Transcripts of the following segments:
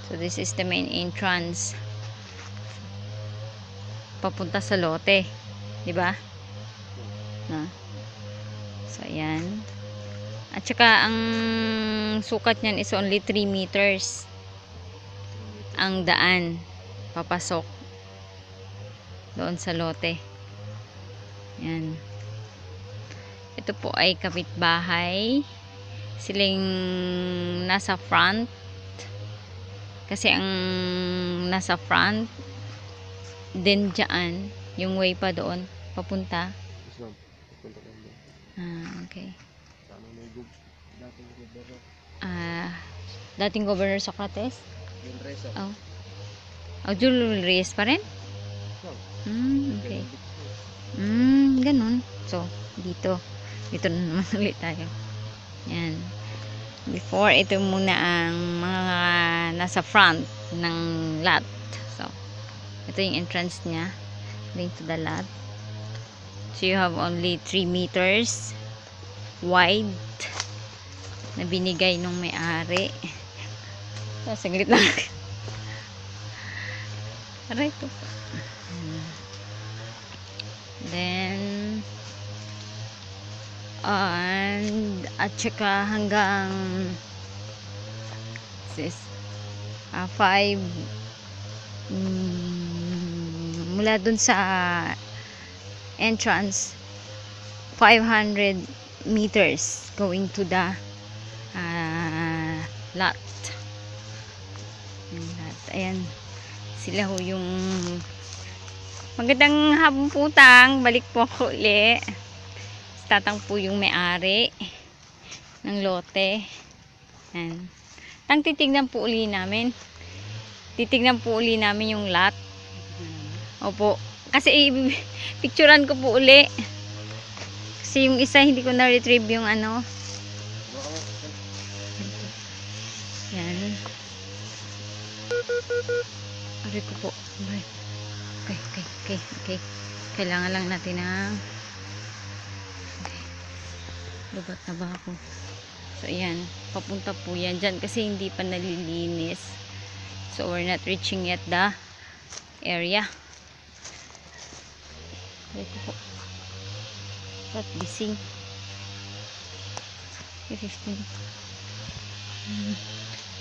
So this is the main entrance papunta sa lote, di ba? No? So ayan. At saka ang sukat niyan is only 3 meters ang daan papasok doon sa lote. Yan. Ito po ay kapitbahay. Siling nasa front. Kasi ang nasa front din dyan, yung way pa doon papunta. Okay. Dating Governor Socrates? Oh. Jules Reyes pa rin? Okay. Ganun. So, dito na naman ulit tayo. Yan. Before, ito muna ang mga nasa front ng lot. So, ito yung entrance niya. Going to the lot. So, you have only 3 meters wide na binigay nung may-ari. So, saglit lang. Aray ito po. Then, at saka hanggang 5 mula dun sa entrance 500 meters going to the lot. Ayan sila ho yung magandang hapon putang, balik po ako uli. Tatang po yung may-ari ng lote. Ayan. Titignan po uli namin. Titignan po uli namin yung lot. Opo. Kasi picturean ko po uli. Kasi yung isa hindi ko na-retrieve yung ano. Yan. Ari ko po. Okay. Kailangan lang natin ng lubat na ba ako? So, ayan. Papunta po yan dyan kasi hindi pa nalilinis. So, we're not reaching yet the area. Ito po. Not busy. 15.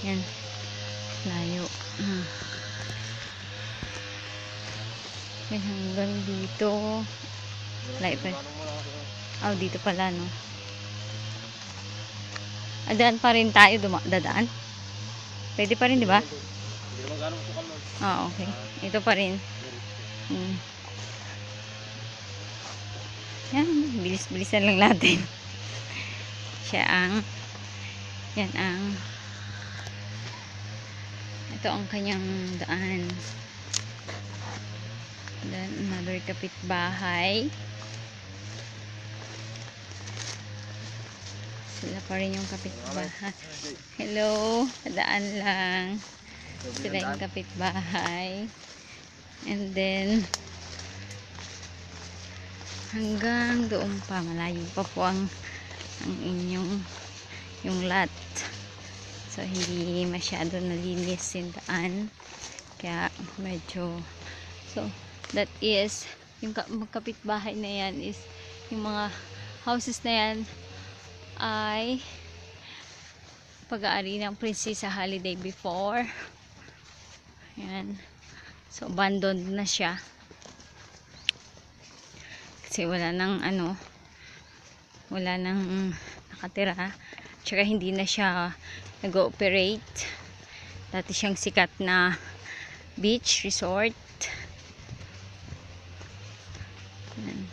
Yan. Layo. Yan hanggang dito. Layo pa. Oh, dito pala, no? Adaan pa rin tayo dadaan. Pwede pa rin, di ba? Okay. Ito pa rin. Yan, bilis-bilisan lang natin. Ito ang kanyang daan. Then, another kapitbahay. Sila pa rin yung kapitbahay. Hello, daan lang. Sila yung kapitbahay. And then, hanggang doon pa, malayo pa po ang inyong yung lot. So, hindi masyado nalinis yung daan. Kaya, medyo, so, that is, yung kapitbahay na yan is, yung mga houses na yan, ay pag-aari ng Prinsesa Holiday before. Yan. So, abandoned na siya. Kasi wala nang nakatira. Tsaka hindi na siya nag-ooperate. Dati siyang sikat na beach resort. Yan.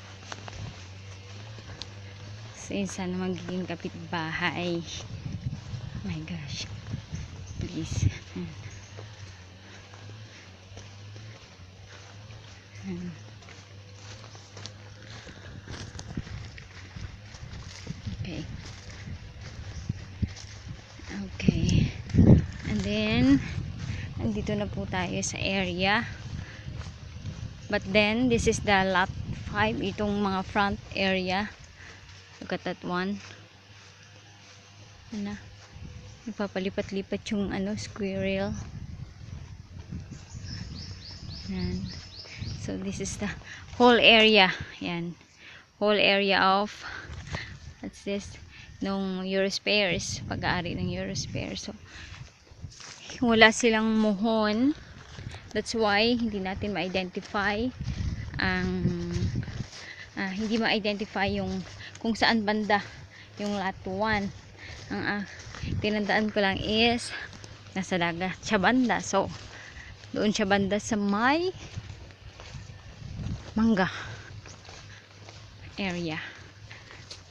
So, yun sana magiging kapitbahay. Oh my gosh. Please. Okay. And then, andito na po tayo sa area. But then, this is the lot 5. Itong mga front area. Look at that one. Ano? Nagpapalipat-lipat yung squirrel. Yan. So this is the whole area. Yan. Whole area of, what's this? Nung Eurospares. Pag-aari ng Eurospares. So, wala silang muhon. That's why, hindi natin ma-identify ang, hindi ma-identify yung kung saan banda yung lot 1. Ang tinandaan ko lang is, nasa dagat siya banda. So, doon siya banda sa may Mangga area,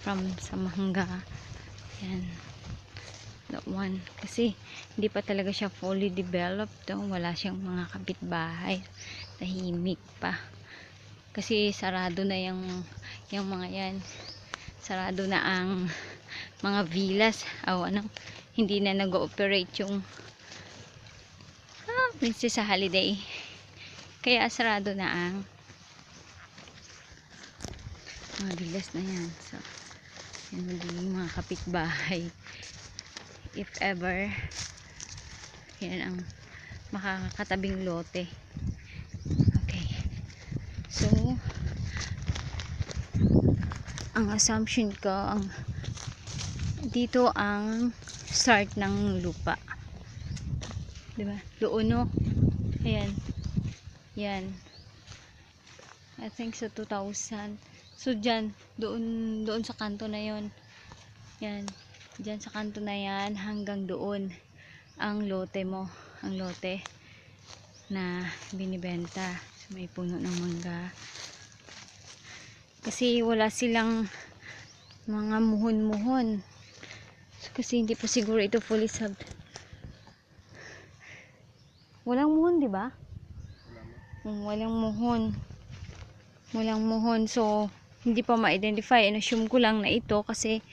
from sa Mangga. Yan, that one. Kasi hindi pa talaga siya fully developed. Wala siyang mga kapitbahay, tahimik pa kasi sarado na yung mga yan, sarado na ang mga villas. Hindi na nag-ooperate yung Princess Holiday, kaya sarado na ang mga villas na yan. So, yan magiging mga kapitbahay if ever. Yan ang makakatabing lote. Okay. So, ang assumption ko, dito ang start ng lupa. Diba? Doon, no? Ayan. Yan. I think so 2,000. So dyan, doon sa kanto na yon. Yan. Dyan sa kanto na yan hanggang doon ang lote mo. Ang lote na binibenta. So, may puno ng mangga. Kasi wala silang mga muhon-muhon. So, kasi hindi pa siguro ito fully walang muhon, di ba? Walang muhon. Walang muhon. So, hindi pa ma-identify. Assume ko lang na ito kasi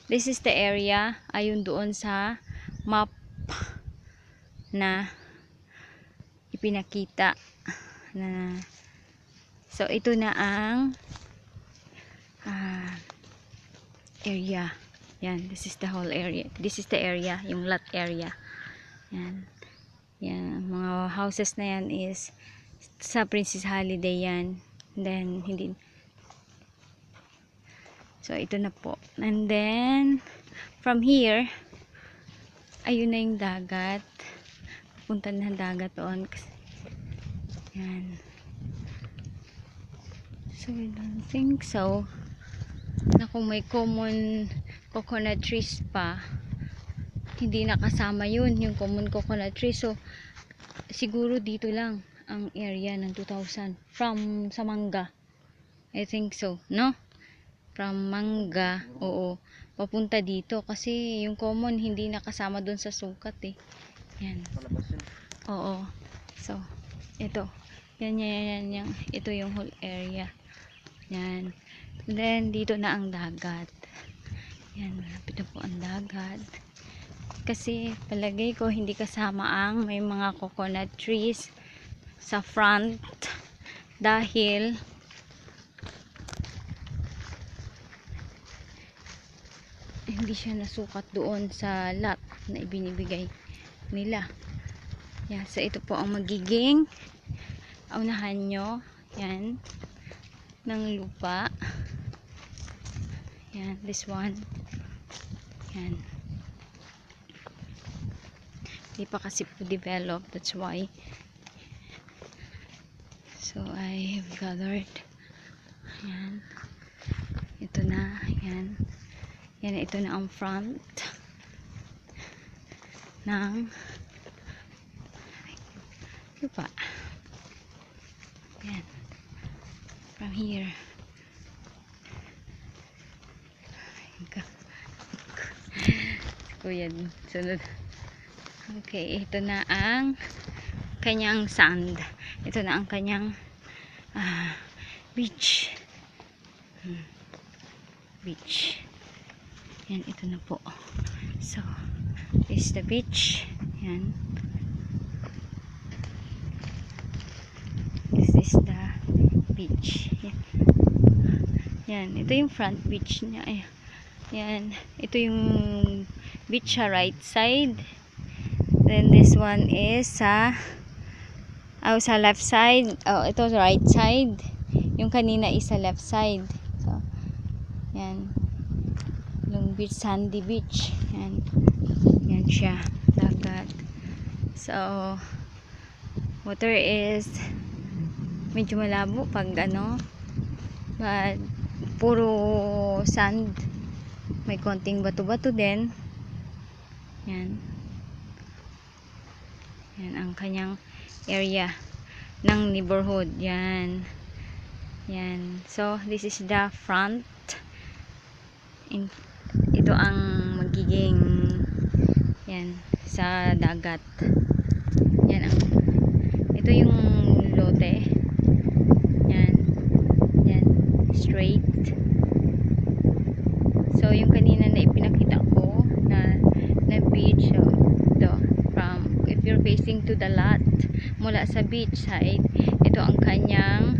this is the area ayon doon sa map na ipinakita na. So, ito na ang area. Yan. This is the whole area. This is the area. Yung lot area. Yan. Yan. Mga houses na yan is sa Princess Holiday yan. Then, hindi. So, ito na po. And then, from here, ayun na yung dagat. Punta na dagat doon. Yan. So, I don't think so. Na kung may common coconut trees pa, hindi nakasama yun, yung common coconut trees. So, siguro dito lang ang area ng 2,000. From sa Mangga. I think so, no? From Mangga, oo, papunta dito kasi yung common hindi nakasama doon sa sukat eh. Yan. Oo. So, ito. Yan. Ito yung whole area. Yan. Then, dito na ang dagat. Yan, malapit na po ang dagat. Kasi, palagay ko, hindi kasama ang may mga coconut trees sa front dahil hindi siya nasukat doon sa lot na ibinibigay nila. Yan, so ito po ang magiging unahan nyo. Yan, ng lupa. Yan, this one. Yan. Hindi pa kasi po develop, that's why. So, I have gathered. Yan. Ito na, yan. Yan, ito na ang front ng lupa. Yan. From here. Kuya, sunod. Okay, ito na ang kanyang sand. Ito na ang kanyang beach. Beach. Yan, ito na po. So, this is the beach. Yan. This is the beach. Yan. Yan, ito yung front beach niya. Yan, ito yung beach sa right side. Then this one is sa Oh, sa left side. Oh, ito sa right side. Yung kanina is sa left side. So, yan. Long Beach, Sandy Beach. Yan. Yan siya. Dagat. So, water is medyo malabo pag ano. But, puro sand. May konting bato-bato din. Yan. Yan ang kanyang area ng neighborhood. Yan. Yan. So, this is the front. Ito ang magiging yan sa dagat. Yan ang ito yung lote. Yan. Yan. Straight. So, yung kanina na ipinakita ko na beach. So, ito. From, if you're facing to the lot, mula sa beach side, ito ang kanyang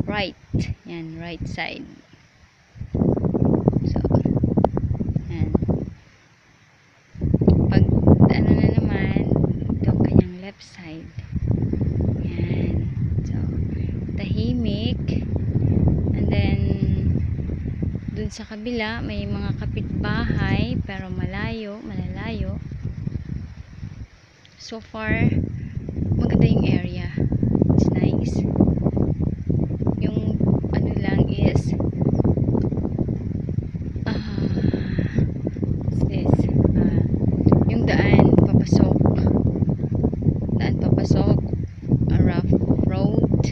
right. Yan, right side. So, yan. Pag, ano na naman, ito ang kanyang left side. Yan. So, tahimik. And then, dun sa kabila, may mga kapitbahay, pero malalayo. So far, maganda yung area. It's nice. Yung ano lang is what's this? Yung daan papasok, a rough road,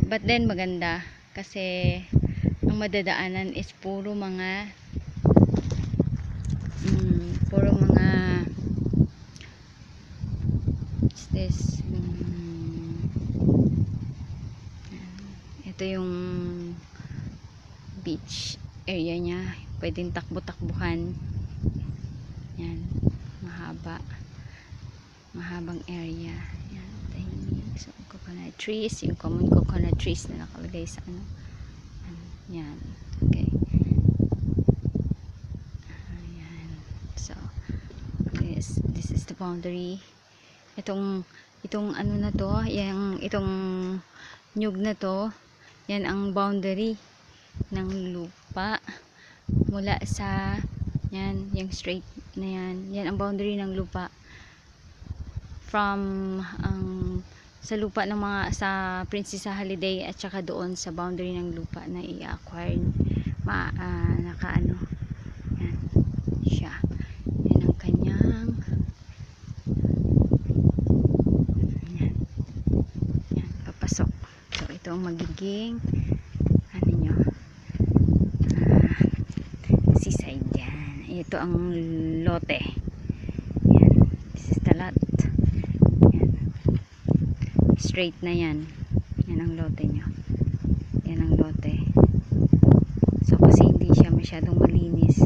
but then maganda kasi ang madadaanan is puro mga what's this? Ito yung beach area niya. Pwedeng takbo-takbuhan. Yan. Mahabang area. Yan. Tahimik. So, coconut trees. Yung common coconut trees na nakalagay sa ano. Yan. Okay. Ayan. So, this is the boundary. Itong ano na to, itong nyug na to, yan ang boundary ng lupa mula sa yan, yung straight na yan ang boundary ng lupa from sa lupa ng mga sa Princesa Holiday at saka doon sa boundary ng lupa na i-acquire nakaano yan siya. Yan ang kanyang yan papasok. So ito ang magiging ano nyo seaside yan. Ito ang lote. Yan. This is the lot. Yan. Straight na yan. Yan ang lote nyo. Yan ang lote. So kasi hindi siya masyadong malinis.